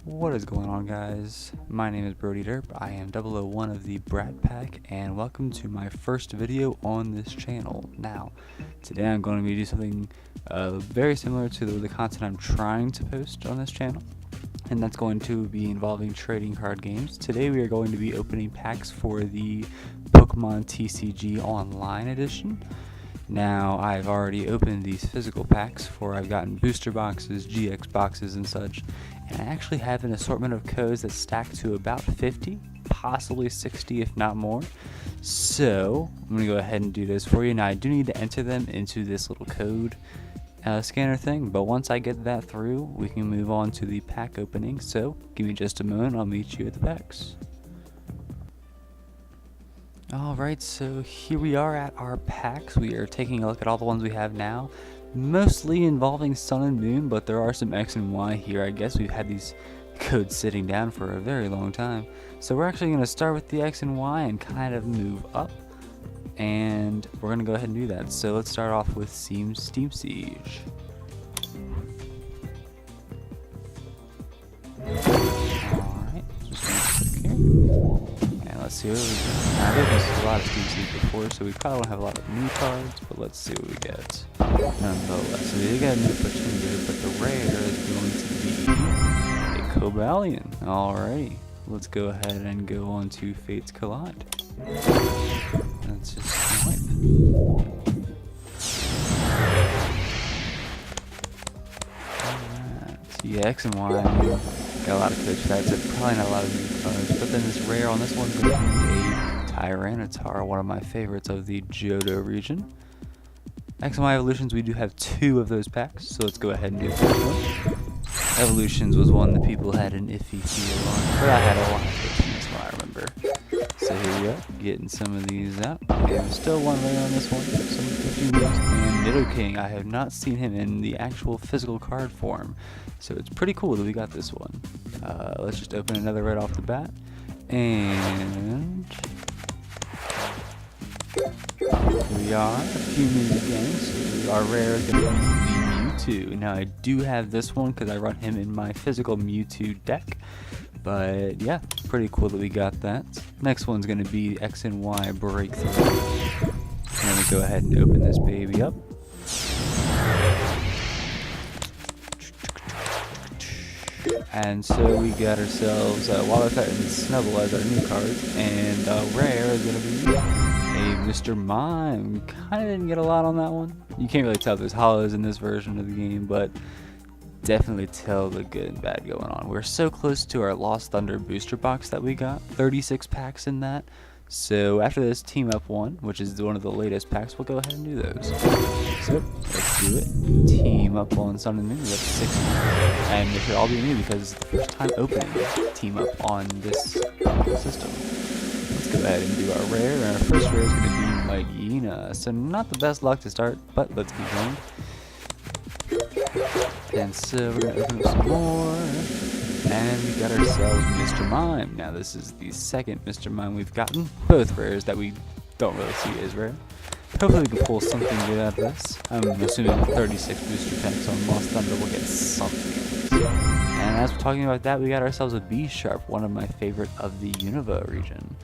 What is going on, guys? My name is BrodyDERP. I am 001 of the Brat Pack, and welcome to my first video on this channel. Now, today I'm going to be doing something very similar to the content I'm trying to post on this channel, and that's going to be involving trading card games. Today we are going to be opening packs for the Pokemon TCG Online Edition. Now, I've already opened these physical packs I've gotten booster boxes, GX boxes, and such, and I actually have an assortment of codes that stack to about 50, possibly 60 if not more. So, I'm going to go ahead and do this for you. Now, I do need to enter them into this little code scanner thing, but once I get that through, we can move on to the pack opening. So, give me just a moment, I'll meet you at the packs. Alright, so here we are at our packs. We are taking a look at all the ones we have now, mostly involving Sun and Moon, but there are some X and Y here. I guess we've had these codes sitting down for a very long time. So we're actually going to start with the X and Y and kind of move up, and we're going to go ahead and do that. So let's start off with Steam Siege. Alright, just going to click here. Let's see what we get. Now, I've opened a lot of Steam Siege before, so we probably don't have a lot of new cards, but let's see what we get. Nonetheless, so we did get a new Pretender, but the rare is going to be a Cobalion. Alrighty, let's go ahead and go on to Fates Collide. Let's just swipe. Alright, yeah, X and Y. Got a lot of coach packs, probably not a lot of new cards, but then this rare on this one's going to be a Tyranitar, one of my favorites of the Johto region. X and Y Evolutions, we do have 2 of those packs, so let's go ahead and do the first one. Evolutions was one that people had an iffy feel on, but I had a lot of faith in this one, I remember. So here we go, getting some of these out. And still one rare on this one, some Pikachu and Nidoking. I have not seen him in the actual physical card form, so it's pretty cool that we got this one. Let's just open another right off the bat, and here we are, a few minutes again. So our rare is going to be the Mewtwo. Now I do have this one because I run him in my physical Mewtwo deck, but yeah, pretty cool that we got that. Next one's going to be X and Y Breakthrough. I'm going to go ahead and open this baby up. And so we got ourselves Wildcat and Snubble as our new cards, and rare is going to be a Mr. Mime. Kind of didn't get a lot on that one. You can't really tell there's hollows in this version of the game, but definitely tell the good and bad going on. We're so close to our Lost Thunder booster box that we got, 36 packs in that. So after this Team Up one, which is one of the latest packs, we'll go ahead and do those. So let's do it. Team Up on Sun and Moon. We got 6, and they should all be new because it's the first time opening Team Up on this system. Let's go ahead and do our rare, and our first rare is going to be Magina. So not the best luck to start, but let's keep going. And so we're going to open up some more, and we got ourselves Mr. Mime. Now this is the second Mr. Mime we've gotten, both rares that we don't really see as rare. Hopefully we can pull something good out of this. I'm assuming 36 booster packs on Lost Thunder will get something. And as we're talking about that, we got ourselves a B-Sharp, one of my favorite of the Unova region.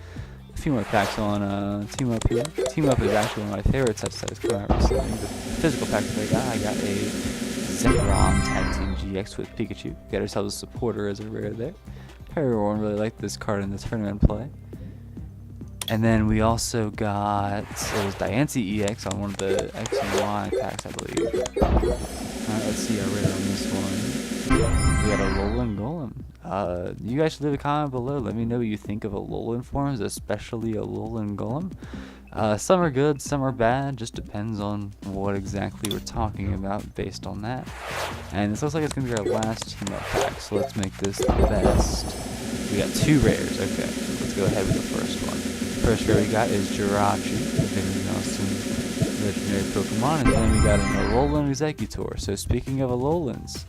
A few more packs on Team Up here. Team Up is actually one of my favorite sets that has come out recently. The physical pack that I got a Zekrom Tag Team GX with Pikachu. Got ourselves a Supporter as a rare there. Everyone really liked this card in the tournament play. And then we also got, it was Diancie EX on one of the X and Y packs, I believe. Alright, let's see our rare on this one. We got a Alolan Golem. You guys should leave a comment below. Let me know what you think of Alolan forms, especially Alolan Golem. Some are good, some are bad, just depends on what exactly we're talking about based on that. And this looks like it's going to be our last Team Up pack, so let's make this the best. We got 2 rares, okay, let's go ahead with the first one. First rare we got is Jirachi, a very awesome legendary Pokemon, and then we got an Alolan Executor. So speaking of Alolans,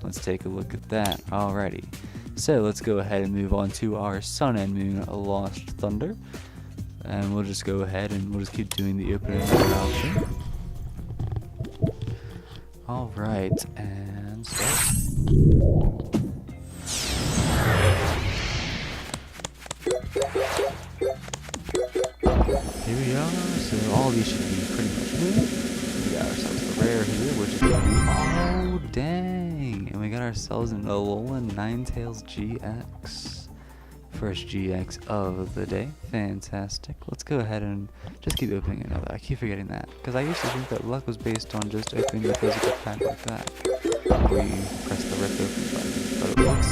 let's take a look at that. Alrighty, so let's go ahead and move on to our Sun and Moon Lost Thunder. And we'll just go ahead and we'll just keep doing the open and other option. Alright, and so ourselves an Alolan Ninetales GX. First GX of the day. Fantastic. Let's go ahead and just keep opening another. I keep forgetting that, because I used to think that luck was based on just opening the physical pack like that, where you press the rip open button. But it looks...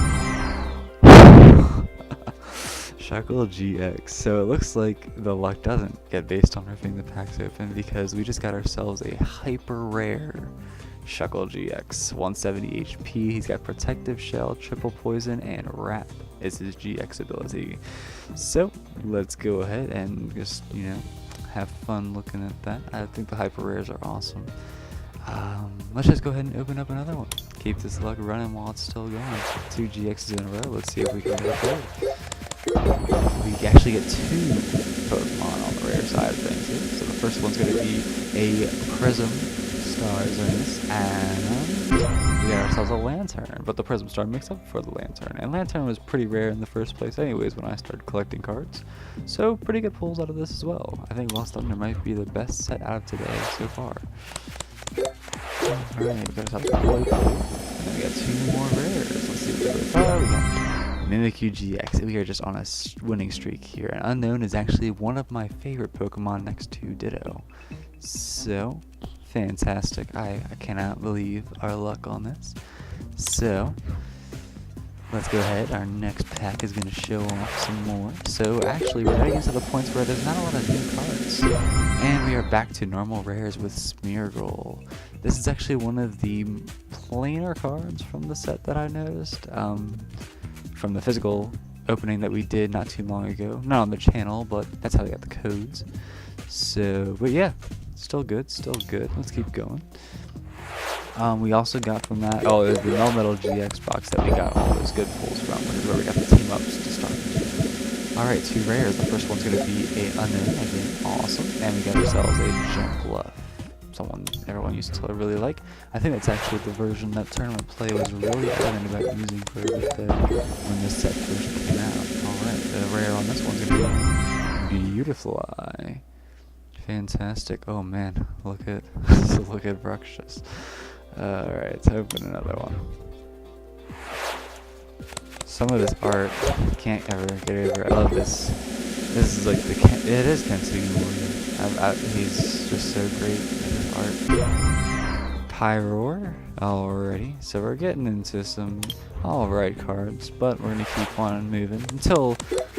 Shuckle GX. So it looks like the luck doesn't get based on ripping the packs open, because we just got ourselves a hyper rare Shuckle GX. 170 HP, he's got Protective Shell, Triple Poison, and Wrap is his GX ability. So let's go ahead and just, you know, have fun looking at that. I think the hyper rares are awesome. Let's just go ahead and open up another one. Keep this luck running while it's still going. 2 GXs in a row. Let's see if we can get a third. We actually get 2 Pokemon on the rare side of things here. So the first one's going to be a Prism Star Zonus, and we got ourselves a Lantern, but the Prism Star makes up for the Lantern, and Lantern was pretty rare in the first place anyways when I started collecting cards, so pretty good pulls out of this as well. I think Lost Thunder might be the best set out of today so far. Alright, we got ourselves a Boy Pull, and then we got 2 more rares. Let's see what we got. We got Mimikyu GX. We are just on a winning streak here, and Unknown is actually one of my favorite Pokemon next to Ditto, so fantastic. I cannot believe our luck on this. So let's go ahead. Our next pack is going to show off some more. So actually we're getting into the points where there's not a lot of new cards, and we are back to normal rares with Smeargle. This is actually one of the plainer cards from the set that I noticed, from the physical opening that we did not too long ago. Not on the channel, but that's how we got the codes. So, but yeah, still good, still good. Let's keep going. We also got from that, oh, it was the Melmetal GX box that we got all those good pulls from, which is where we got the team ups to start. Alright, 2 rares. The first one's going to be a Unknown again, awesome. And we got ourselves a Junkluff, someone everyone used to really like. I think that's actually the version that Tournament Play was really adamant about using for a bit there when this set first came out. Alright, the rare on this one's going to be Beautifly. Fantastic. Oh man, look at Bruxious. Alright, let's open another one. Some of this art can't ever get over. I love this. This is like it is Kensugi Morgan. He's just so great at his art. Pyroar. Alrighty, so we're getting into some alright cards, but we're gonna keep on moving until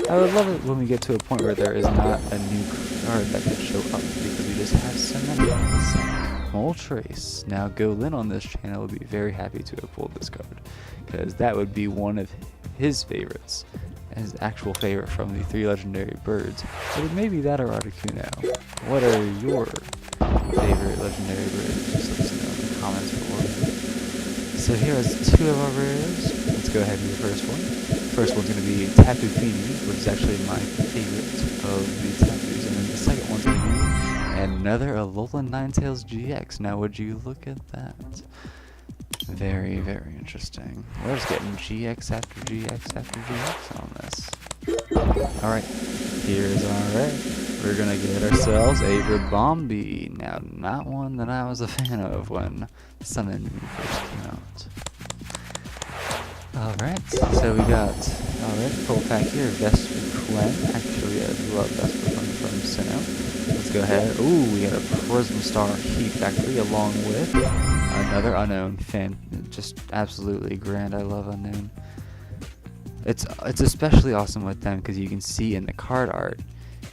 I would love it when we get to a point where there is not a new card that could show up, because we just have so many on this set. Moltres. Now Golin on this channel would be very happy to have pulled this card, because that would be one of his favorites, his actual favorite from the 3 legendary birds. But it may be that or Articuno. What are your favorite legendary birds? Just let us know in the comments below. So here is 2 of our rares. Let's go ahead and do the first one. First one's going to be Tapu Fini, which is actually my favorite of the Tapus, and then the second one's going to be another Alolan Ninetales GX. Now would you look at that? Very, very interesting. We're just getting GX after GX after GX on this. Alright, here's our rare. We're going to get ourselves a Ribombee. Now, not one that I was a fan of when Sun and Moon first came out. Alright, so we got, full pack here, Vespiquen. Actually, I love Vespiquen from Sinnoh. Let's go ahead. Ooh, we got a Prism Star Heat Factory along with another Unknown. Just absolutely grand. I love Unknown. It's especially awesome with them because you can see in the card art,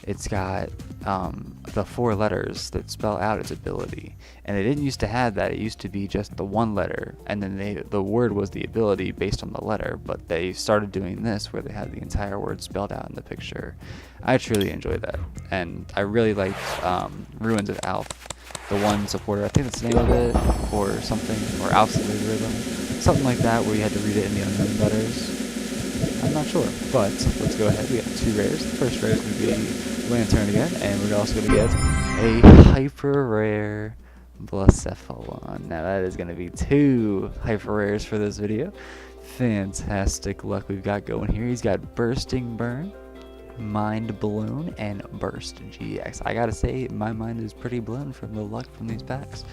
it's got the 4 letters that spell out its ability, and they didn't used to have that. It used to be just the 1 letter, and then the word was the ability based on the letter, but they started doing this where they had the entire word spelled out in the picture. I truly enjoy that, and I really liked Ruins of Alph, the one supporter, I think that's the name of it, or something, or Alph's Rhythm, something like that, where you had to read it in the Unknown letters. I'm not sure, but let's go ahead. We got 2 rares. The first rare is going to be Lantern again, and we're also going to get a hyper rare Blacephalon. Now that is going to be 2 hyper rares for this video. Fantastic luck we've got going here. He's got Bursting Burn, Mind Blown and Burst GX. I gotta say, my mind is pretty blown from the luck from these packs.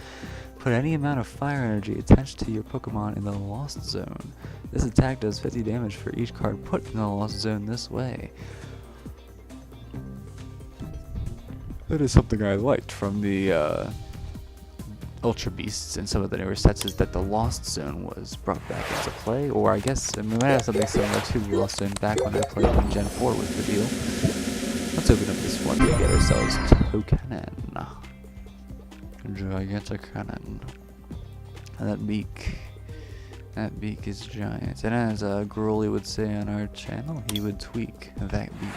Put any amount of fire energy attached to your Pokemon in the Lost Zone. This attack does 50 damage for each card put in the Lost Zone this way. That is something I liked from the Ultra Beasts and some of the newer sets, is that the Lost Zone was brought back into play, or I guess we might have something similar to Lost Zone back when I played when Gen 4 was the deal. Let's open up this one to get ourselves Tokanen. Gigantic cannon. And that beak is giant. And as Growly would say on our channel, he would tweak that beak.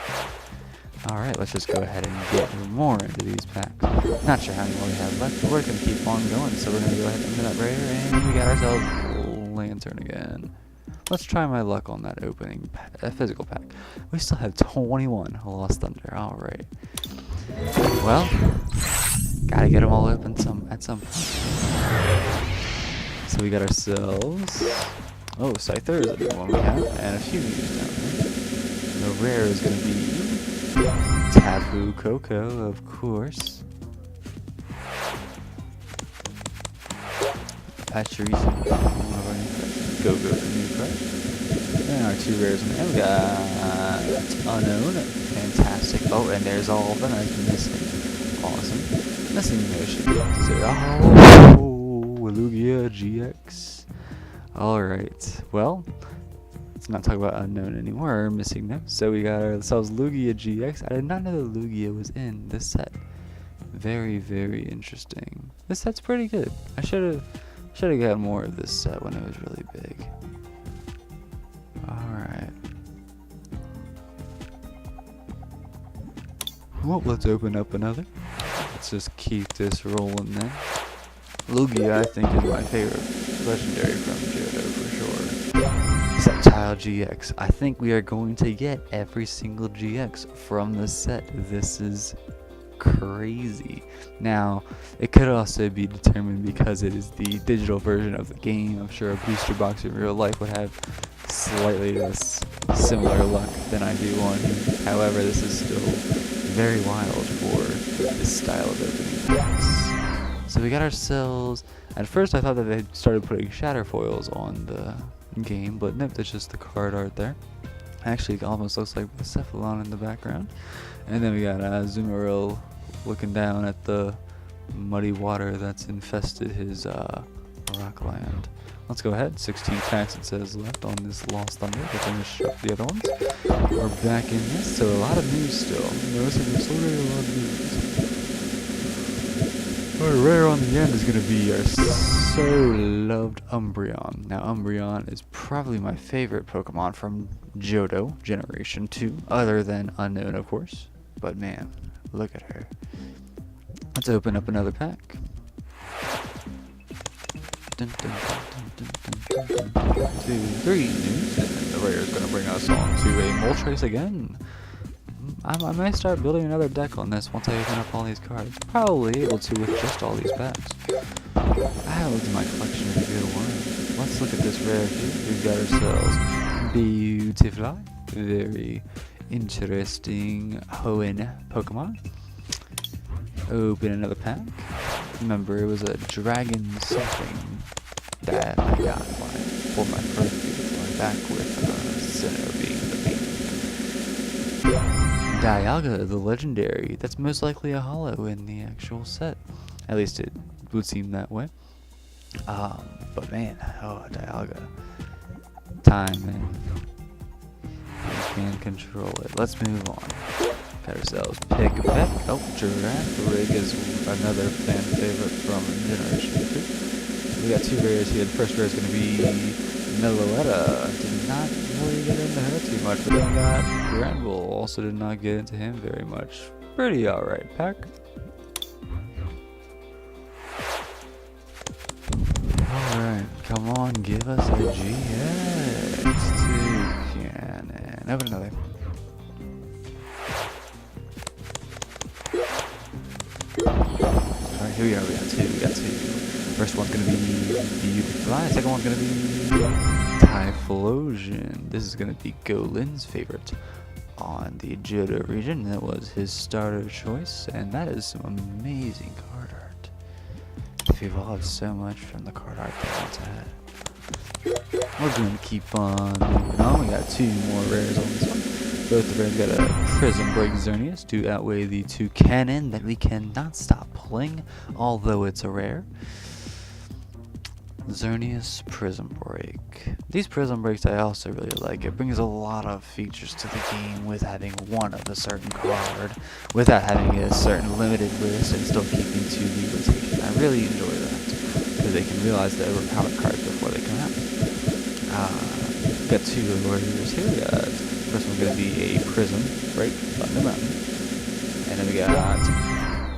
Alright, let's just go ahead and get more into these packs. Not sure how many more we have left, but we're going to keep on going. So we're going to go ahead and open that rare, and we got ourselves Lantern again. Let's try my luck on that opening physical pack. We still have 21 Lost Thunder. Alright. Well, gotta get them all open at some point. So we got ourselves... Oh, Scyther is a new one we have, and a few news down there. The rare is going to be Tapu Koko, of course. Patrice, Go-Go, the new card. And our two rares, and we got Unknown, fantastic. Oh, and there's all of them that's missing. Awesome. Missing Motion. Oh, Lugia GX. Alright, well, let's not talk about Unknown anymore, missing them. So we got ourselves Lugia GX. I did not know that Lugia was in this set. Very, very interesting. This set's pretty good. I should have got more of this set when it was really big. Alright. Well, let's open up another. Let's just keep this rolling then. Lugia, I think, is my favorite legendary from Johto for sure. Sceptile GX. I think we are going to get every single GX from this set. This is crazy. Now, it could also be determined because it is the digital version of the game. I'm sure a booster box in real life would have slightly less similar luck than I do on here. However, this is still very wild for this style of opening packs. So we got ourselves... At first I thought that they started putting shatter foils on the game, but nope, that's just the card art there. Actually, it almost looks like Cephalon in the background. And then we got Azumarill looking down at the muddy water that's infested his rockland. Let's go ahead. 16 packs it says left on this Lost Thunder to finish up the other ones. We're back in this, so a lot of news still. Noticing there's already a lot of news. Our rare on the end is going to be our so loved Umbreon. Now, Umbreon is probably my favorite Pokemon from Johto Generation 2, other than Unknown, of course. But man, look at her. Let's open up another pack. Dun, dun, dun, 2, 3 news, and then the rare is going to bring us on to a Moltres again. I might start building another deck on this once I open up all these cards. Probably able to with just all these packs. I have looked at my collection in a good while. Let's look at this rare here. We've got ourselves Beautifly. Very interesting Hoenn Pokemon. Open another pack. Remember, it was a dragon something that I got for my first Beautifly back with Sinnoh being the main. Dialga, the legendary. That's most likely a holo in the actual set. At least it would seem that way. But man, oh, Dialga. Time, man. You can't control it. Let's move on. Got ourselves Pick a Peck. Oh, Giraffe Rig is another fan favorite from Generation 2. We got two rares here. The first rare is going to be Meloetta. Did not really get into her too much, but then we got Granbull. Also did not get into him very much. Pretty alright pack. Alright, come on, give us a GX. Toucannon. Open another. Alright, here we are. We got two. First one's gonna be Beautifly. Second one's gonna be Typhlosion. This is gonna be Golin's favorite on the Johto region. That was his starter choice, and that is some amazing card art. I've evolved so much from the card art that once I had. We're going to keep on moving on. We got 2 more rares on this one. Both the rares got a Prism Break Xerneas to outweigh the 2 Cannon that we cannot stop pulling, although it's a rare. Xerneas Prism Break. These Prism Breaks I also really like. It brings a lot of features to the game with having one of a certain card, without having a certain limited list and still keeping 2 the rotation. I really enjoy that, because they can realize the overpowered cards before they come out. Got 2 warriors here. We got, first one's going to be a Prism Break, Thunder Mountain. And then we got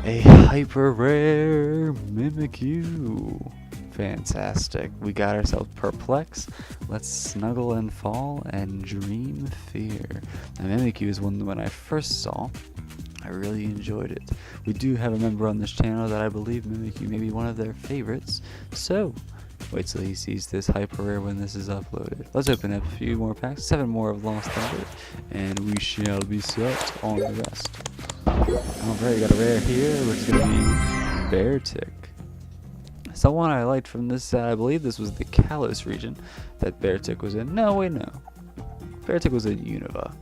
a hyper rare Mimikyu. Fantastic. We got ourselves Perplex. Let's Snuggle and Fall and Dream Fear. Now Mimikyu is one that when I first saw, I really enjoyed it. We do have a member on this channel that I believe Mimikyu may be one of their favorites. So, wait till he sees this hyper rare when this is uploaded. Let's open up a few more packs, 7 more of Lost Thunder, and we shall be set on the rest. Alright, we got a rare here, which is going to be Brat Pack. Someone I liked from this set, I believe this was the Kalos region that Brat Pack was in. No, wait, no. Brat Pack was in Unova.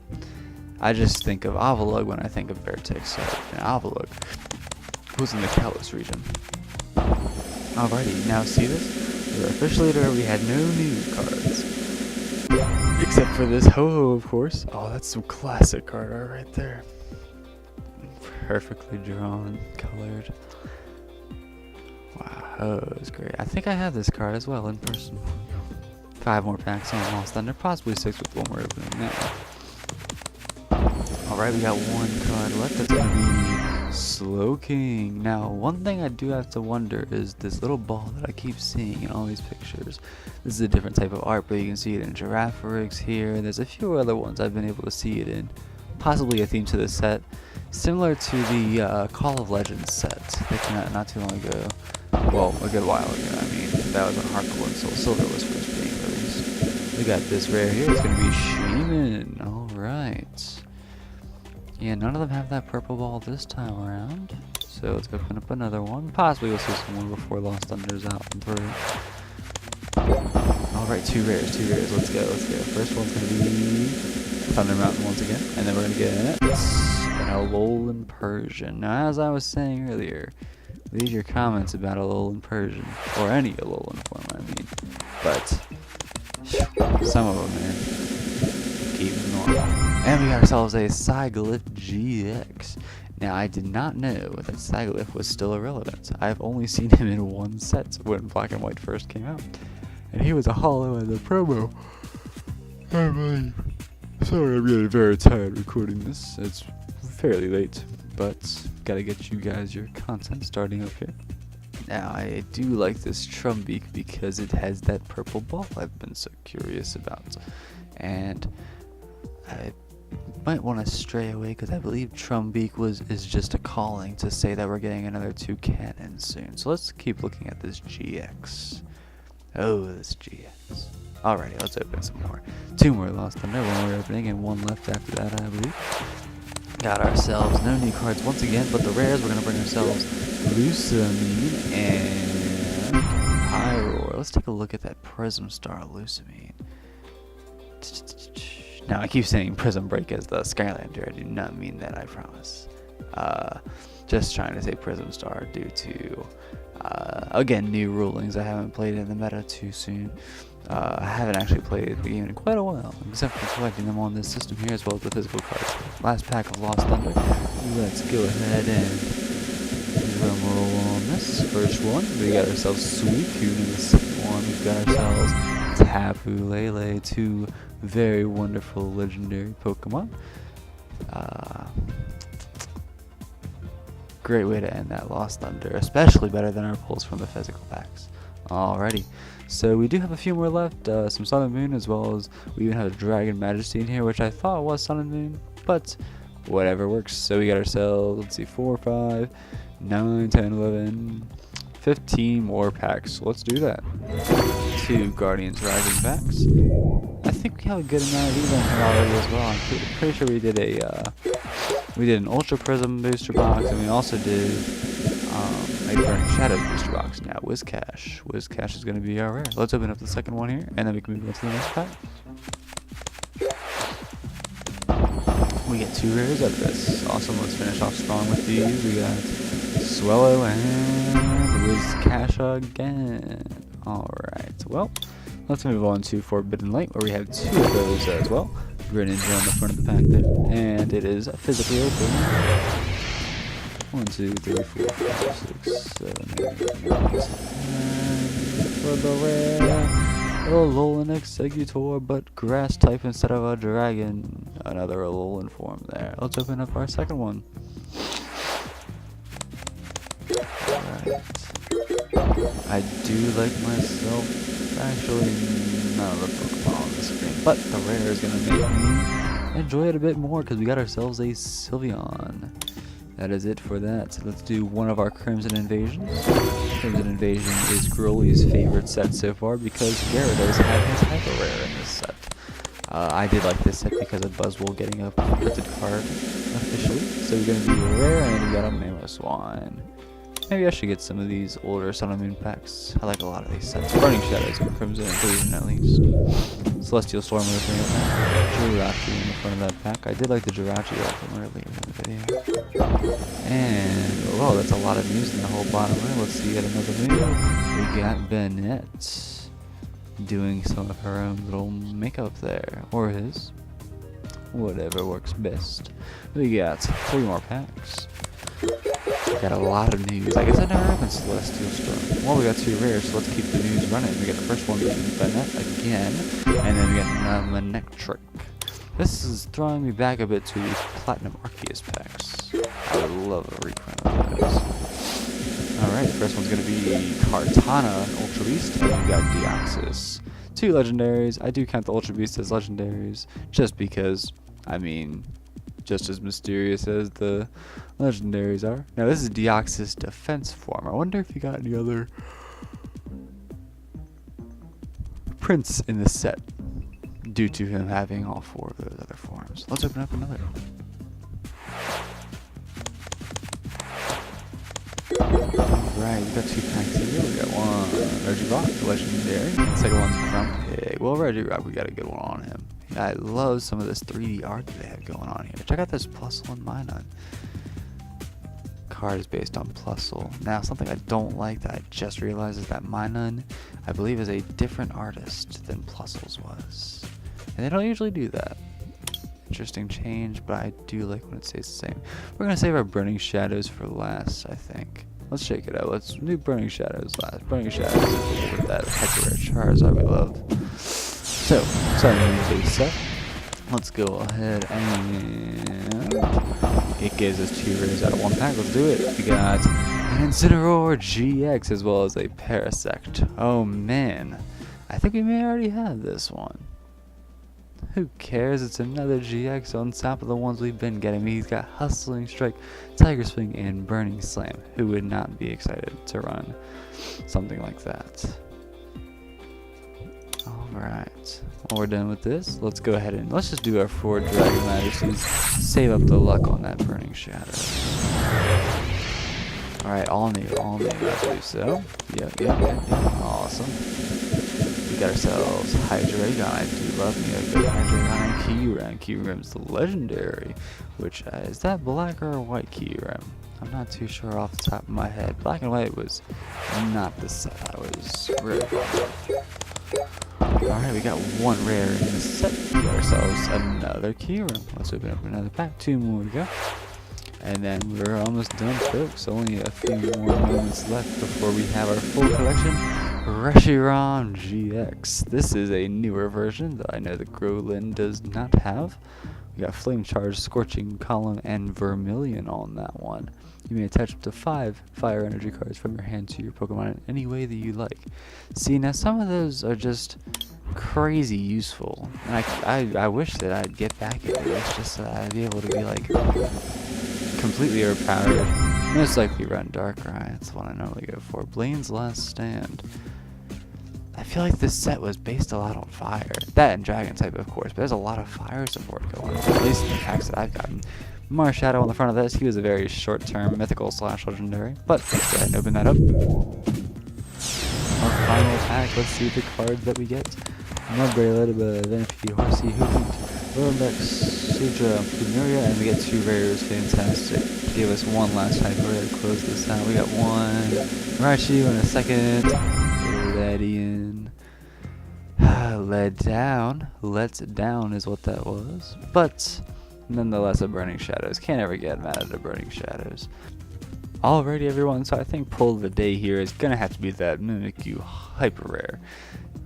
I just think of Avalugg when I think of Brat Pack, so Avalugg was in the Kalos region. Alrighty, now see this? We're officially there. We had no new cards. Except for this Ho-Ho, of course. Oh, that's some classic card art right there. Perfectly drawn, colored. Wow, it's great. I think I have this card as well in person. 5 more packs on Lost Thunder, possibly 6 with one more opening now. Alright, we got 1 card left. That's going to be Slowking. Now, one thing I do have to wonder is this little ball that I keep seeing in all these pictures. This is a different type of art, but you can see it in Giraffarigs here. There's a few other ones I've been able to see it in. Possibly a theme to this set. Similar to the Call of Legends set that came out not too long ago. Well, a good while ago. I mean, that was when Heart Gold and Soul Silver was first being released. We got this rare here. It's going to be Shaman. Alright. Yeah, none of them have that purple ball this time around. So let's open up another one. Possibly we'll see some more before Lost Thunder's out and through. Alright, 2 rares. Let's go. First one's going to be Thunder Mountain once again. And then we're going to get an Alolan Persian. Now, as I was saying earlier, leave your comments about Alolan Persian, or any Alolan form, I mean. But, some of them, man, keep them normal. And we got ourselves a Psyglyph GX. Now, I did not know that Psyglyph was still irrelevant. I've only seen him in 1 set when Black and White first came out. And he was a holo in the promo. Sorry, I'm getting very tired recording this. It's fairly late, but gotta get you guys your content starting up here. Now, I do like this Trumbeak because it has that purple ball I've been so curious about. And I might want to stray away because I believe Trumbeak is just a calling to say that we're getting another 2 cannons soon. So let's keep looking at this GX. Oh, this GX. Alrighty, let's open some more. 2 more Lost Thunder, 1 more opening, and 1 left after that, I believe. Got ourselves no new cards once again, but the rares, we're going to bring ourselves Lusamine and Pyroar. Let's take a look at that Prism Star Lusamine. Now, I keep saying Prism Break as the Skylander. I do not mean that, I promise. Just trying to say Prism Star due to, again, new rulings. I haven't played in the meta too soon. I haven't actually played the game in quite a while, except for collecting them on this system here as well as the physical cards. Last pack of Lost Thunder. Let's go ahead and drum roll on this first one. We got ourselves Suicune in the second one. We've got ourselves Tapu Lele, 2 very wonderful legendary Pokemon. Great way to end that Lost Thunder, especially better than our pulls from the physical packs. Alrighty, so we do have a few more left, some Sun and Moon, as well as we even have a Dragon Majesty in here, which I thought was Sun and Moon, but whatever works. So we got ourselves, let's see, 4, 5, 9, 10, 11, 15 more packs. So let's do that. 2 Guardians Rising packs. I think we have a good amount of these on here already as well. I'm pretty sure we did an Ultra Prism booster box, and we also did a Burning Shadows booster box. Now Wizcash is going to be our rare. Let's open up the second one here, and then we can move on to the next pack. We get 2 rares out of this. Awesome. Let's finish off strong with these. We got Swellow and Wizcash again. Alright, well, let's move on to Forbidden Light, where we have 2 of those as well. Greninja on the front of the pack there, and it is physically open. 1, 2, 3, 4, 5, 6, 7, 8, 9, 10. For the rare, Alolan Executor, but grass type instead of a dragon. Another Alolan form there. Let's open up our second one. Alright. I do like myself, actually, none of the Pokemon on the screen, but the rare is going to make me enjoy it a bit more because we got ourselves a Sylveon. That is it for that. So let's do one of our Crimson Invasions. Crimson Invasion is Growly's favorite set so far because Gyarados had his Hyper Rare in this set. I did like this set because of Buzzwole getting a printed card officially. So we're going to do a rare, and then we got a Mamoswine. Maybe I should get some of these older Sun and Moon packs. I like a lot of these sets. Burning Shadows and Crimson Invasion at least. Celestial Storm with me. Jirachi in the front of that pack. I did like the Jirachi from earlier in the video. And, oh, that's a lot of news in the whole bottom row. Let's see yet another new. We got Bennett doing some of her own little makeup there. Or his. Whatever works best. We got 3 more packs. Got a lot of news. I guess I never opened Celestial Storm. Well, we got 2 rares, so let's keep the news running. We got the first one being Bennett again, and then we got Manectric. This is throwing me back a bit to the Platinum Arceus packs. I would love a reprint of those. Alright, the first one's going to be Kartana, Ultra Beast, and we got Deoxys. 2 legendaries. I do count the Ultra Beast as legendaries, just because, I mean, just as mysterious as the legendaries are. Now this is Deoxys defense form. I wonder if you got any other prints in this set due to him having all 4 of those other forms. Let's open up another. Right, we got 2 packs here. We got one Regirock, legendary, and the second one's Grumpig. Well, Regirock, we got a good one on him. I love some of this 3D art that they have going on here. Check out this Plusle and Minun. Card is based on Plusle. Now, something I don't like that I just realized is that Minun, I believe, is a different artist than Plusle's was. And they don't usually do that. Interesting change, but I do like when it stays the same. We're going to save our Burning Shadows for last, I think. Let's shake it out. Let's do Burning Shadows last. Burning Shadows with that Hyper Rare Charizard we love. So, starting with the base set, let's go ahead and it gives us 2 rares out of 1 pack. Let's do it. We got an Incineroar GX as well as a Parasect. Oh man, I think we may already have this one. Who cares? It's another GX on top of the ones we've been getting. He's got Hustling Strike, Tiger Swing, and Burning Slam. Who would not be excited to run something like that? Alright, well, we're done with this. Let's go ahead and let's just do our 4 Dragon Majesties. Save up the luck on that Burning Shadow. Alright, all new, I believe so. Yep. Awesome. We got ourselves Hydreigon. I do love me a good Hydreigon and Kyurem. Kyurem's the legendary, which is that black or white Kyurem? I'm not too sure off the top of my head. Black and white was not the set I was really fond of. Alright, we got 1 rare in this set. We got ourselves another Kyurem. Let's open up another pack. 2 more to go. And then we're almost done, folks. Only a few more moments left before we have our full collection. Reshiram GX. This is a newer version that I know that Growlin does not have. We got Flame Charge, Scorching Column, and Vermilion on that one. You may attach up to 5 fire energy cards from your hand to your Pokemon in any way that you like. See, now some of those are just crazy useful. And I wish that I'd get back into this just so I'd be able to be like completely overpowered. Most likely run Darkrai. That's the one I normally go for. Blaine's Last Stand. I feel like this set was based a lot on fire. That and dragon type, of course, but there's a lot of fire support going on, at least in the packs that I've gotten. Marshadow on the front of this, he was a very short-term mythical / legendary, but let's go ahead and open that up. Our final pack, let's see the cards that we get. Mudbraid, Venipede, Horsey, Hoot, Lilimbeck, Sudra, Plumeria, and we get 2 rares, fantastic. Give us one last hyper rare to close this out. We got one Raichu and a second Ledian. Let down is what that was. But nonetheless, a Burning Shadows. Can't ever get mad at a Burning Shadows. Alrighty everyone, so I think pull of the day here is gonna have to be that Mimikyu Hyper Rare.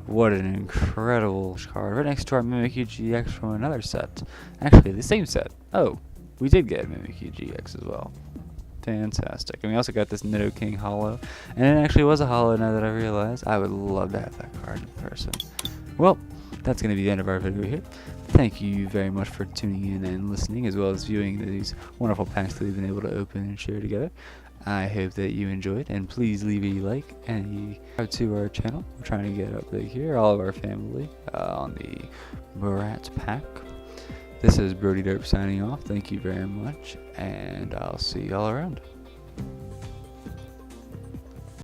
What an incredible card. Right next to our Mimikyu GX from another set. Actually, the same set. Oh, we did get Mimikyu GX as well. Fantastic. And we also got this Nidoking Holo. And it actually was a Holo now that I realize. I would love to have that card in person. Well, that's going to be the end of our video here. Thank you very much for tuning in and listening, as well as viewing these wonderful packs that we've been able to open and share together. I hope that you enjoyed, and please leave a like and a subscribe to our channel. We're trying to get up big here, all of our family, on the Brat Pack. This is BrodyDERP signing off. Thank you very much, and I'll see you all around.